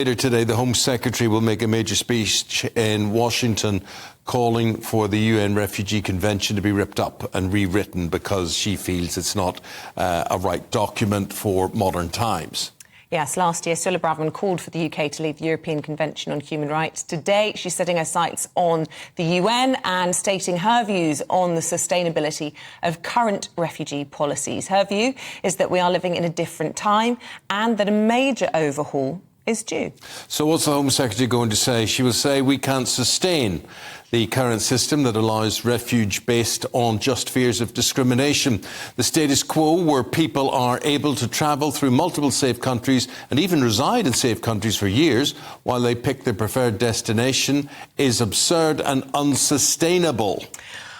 Later today, the Home Secretary will make a major speech in Washington calling for the UN Refugee Convention to be ripped up and rewritten because she feels it's not a right document for modern times. Yes, last year, Suella Braverman called for the UK to leave the European Convention on Human Rights. Today, she's setting her sights on the UN and stating her views on the sustainability of current refugee policies. Her view is that we are living in a different time and that a major overhaul is due. So what's the Home Secretary going to say? She will say we can't sustain the current system that allows refuge based on just fears of discrimination. The status quo, where people are able to travel through multiple safe countries and even reside in safe countries for years while they pick their preferred destination, is absurd and unsustainable.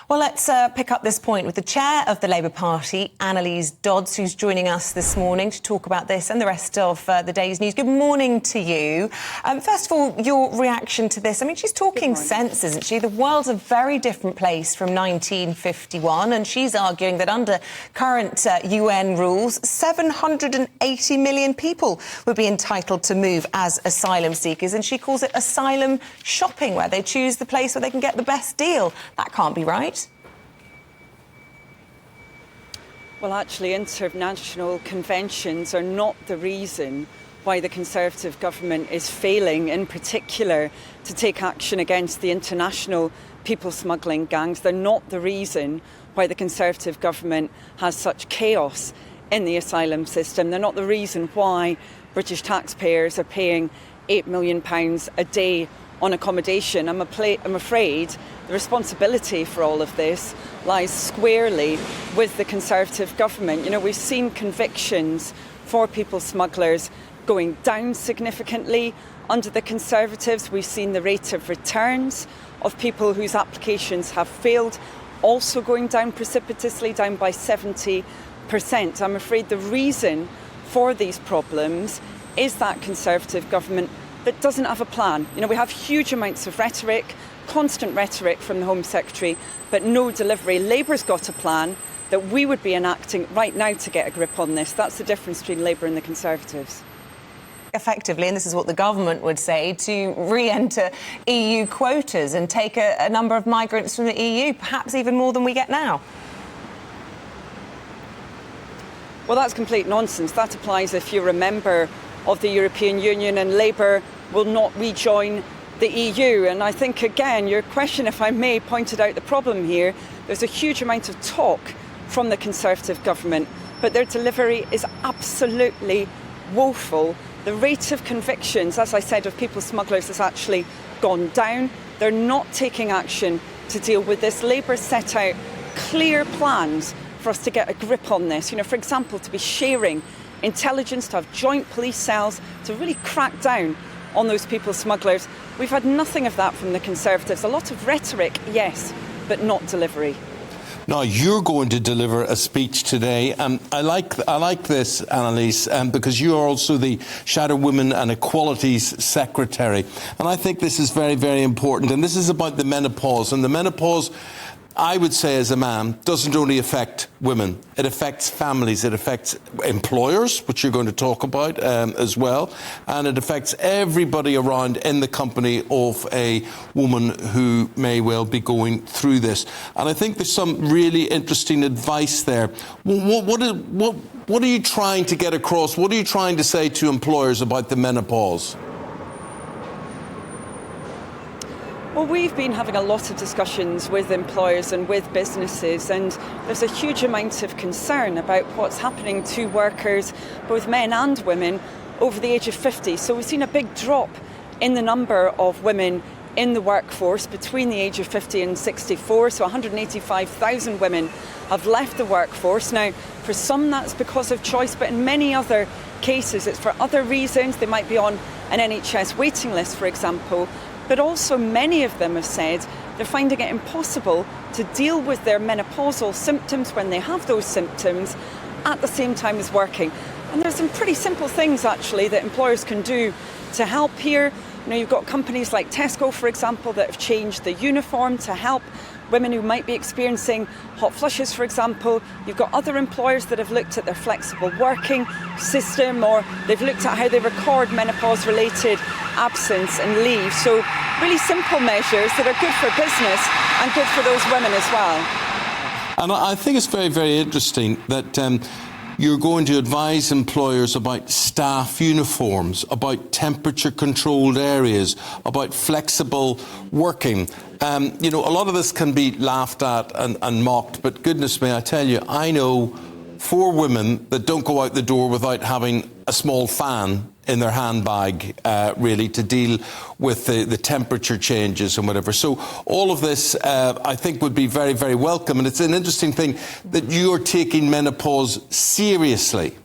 Well, let's pick up this point with the chair of the Labour Party, Anneliese Dodds, who's joining us this morning to talk about this and the rest of the day's news. Good morning to you. First of all, your reaction to this. I mean, she's talking sense, isn't she? The world's a very different place from 1951, and she's arguing that under current UN rules, 780 million people would be entitled to move as asylum seekers, and she calls it asylum shopping, where they choose the place where they can get the best deal. That can't be right. Well, actually, international conventions are not the reason why the Conservative government is failing, in particular, to take action against the international people smuggling gangs. They're not the reason why the Conservative government has such chaos in the asylum system. They're not the reason why British taxpayers are paying £8 million a day on accommodation. I'm afraid the responsibility for all of this lies squarely with the Conservative government. You know, we've seen convictions for people smugglers going down significantly under the Conservatives. We've seen the rate of returns of people whose applications have failed also going down precipitously, down by 70%. I'm afraid the reason for these problems is that Conservative government that doesn't have a plan. You know, we have huge amounts of rhetoric, constant rhetoric from the Home Secretary, but no delivery. Labour's got a plan that we would be enacting right now to get a grip on this. That's the difference between Labour and the Conservatives. Effectively, and this is what the government would say, to re-enter EU quotas and take a number of migrants from the EU, perhaps even more than we get now. Well, that's complete nonsense. That applies if you're a member of the European Union, and Labour will not rejoin the EU. And I think, again, your question, if I may, pointed out the problem here. There's a huge amount of talk from the Conservative government, but their delivery is absolutely woeful. The rate of convictions, as I said, of people smugglers has actually gone down. They're not taking action to deal with this. Labour set out clear plans for us to get a grip on this. You know, for example, to be sharing intelligence, to have joint police cells, to really crack down on those people smugglers. We've had nothing of that from the Conservatives. A lot of rhetoric, yes, but not delivery. Now, you're going to deliver a speech today. I like this, Anneliese, because you are also the Shadow Women and Equalities Secretary. And I think this is very, very important. And this is about the menopause. And the menopause, I would say, as a man, doesn't only affect women. It affects families. It affects employers, which you're going to talk about as well. And it affects everybody around in the company of a woman who may well be going through this. And I think there's some really interesting advice there. What are you trying to get across? What are you trying to say to employers about the menopause? Well, we've been having a lot of discussions with employers and with businesses, and there's a huge amount of concern about what's happening to workers, both men and women, over the age of 50. So we've seen a big drop in the number of women in the workforce between the age of 50 and 64. So 185,000 women have left the workforce. Now, for some that's because of choice, but in many other cases it's for other reasons. They might be on an NHS waiting list, for example. But also many of them have said they're finding it impossible to deal with their menopausal symptoms when they have those symptoms at the same time as working. And there's some pretty simple things, actually, that employers can do to help here. You know, you've got companies like Tesco, for example, that have changed the uniform to help women who might be experiencing hot flushes, for example. You've got other employers that have looked at their flexible working system, or they've looked at how they record menopause-related absence and leave. So really simple measures that are good for business and good for those women as well. And I think it's very, very interesting that you're going to advise employers about staff uniforms, about temperature-controlled areas, about flexible working. You know, a lot of this can be laughed at and mocked, but goodness me, I tell you, I know 4 women that don't go out the door without having a small fan in their handbag, really, to deal with the temperature changes and whatever. So all of this, I think, would be very, very welcome. And it's an interesting thing that you're taking menopause seriously.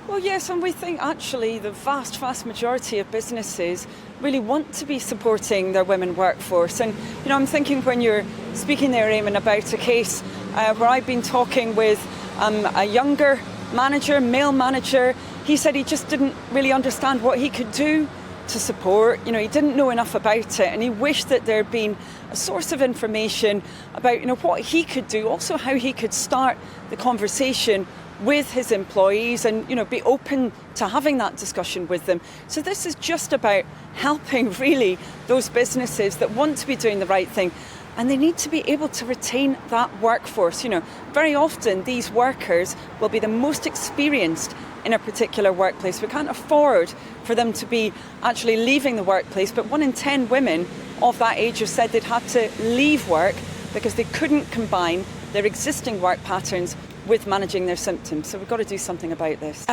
Well, yes, and we think actually the vast, vast majority of businesses really want to be supporting their women workforce. And, you know, I'm thinking when you're speaking there, Eamon, about a case where I've been talking with a younger manager, male manager. He said he just didn't really understand what he could do to support. You know, he didn't know enough about it, and he wished that there had been a source of information about, you know, what he could do, also how he could start the conversation with his employees and, you know, be open to having that discussion with them. So this is just about helping really those businesses that want to be doing the right thing. And they need to be able to retain that workforce. You know, very often these workers will be the most experienced in a particular workplace. We can't afford for them to be actually leaving the workplace. But 1 in 10 women of that age have said they'd had to leave work because they couldn't combine their existing work patterns with managing their symptoms. So we've got to do something about this.